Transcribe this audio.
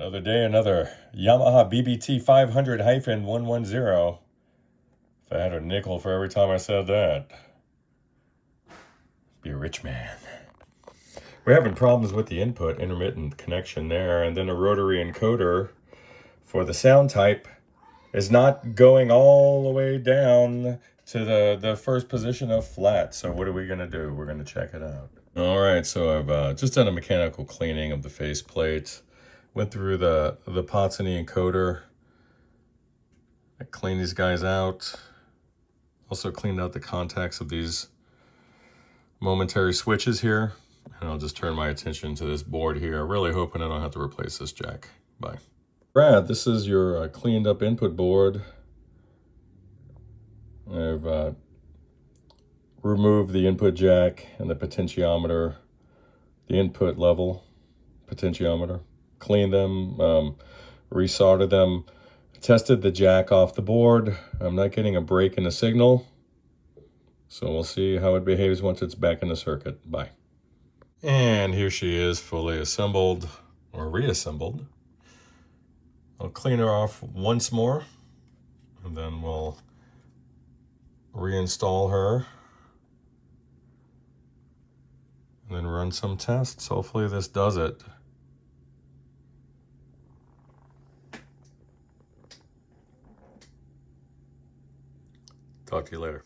Another day, another Yamaha BBT500-110. If I had a nickel for every time I said that, be a rich man. We're having problems with the input intermittent connection there, and then a rotary encoder for the sound type is not going all the way down to the first position of flat. So what are we gonna do? We're gonna check it out. All right, so I've just done a mechanical cleaning of the faceplate. Went through the pots in the encoder. I cleaned these guys out. Also cleaned out the contacts of these momentary switches here. And I'll just turn my attention to this board here. Really hoping I don't have to replace this jack. Bye. Brad, this is your cleaned up input board. I've removed the input jack and the potentiometer, the input level potentiometer. Cleaned them, resoldered them, tested the jack off the board. I'm not getting a break in the signal, so we'll see how it behaves once it's back in the circuit. Bye. And here she is, fully assembled or reassembled. I'll clean her off once more, and then we'll reinstall her and then run some tests. Hopefully this does it. Talk to you later.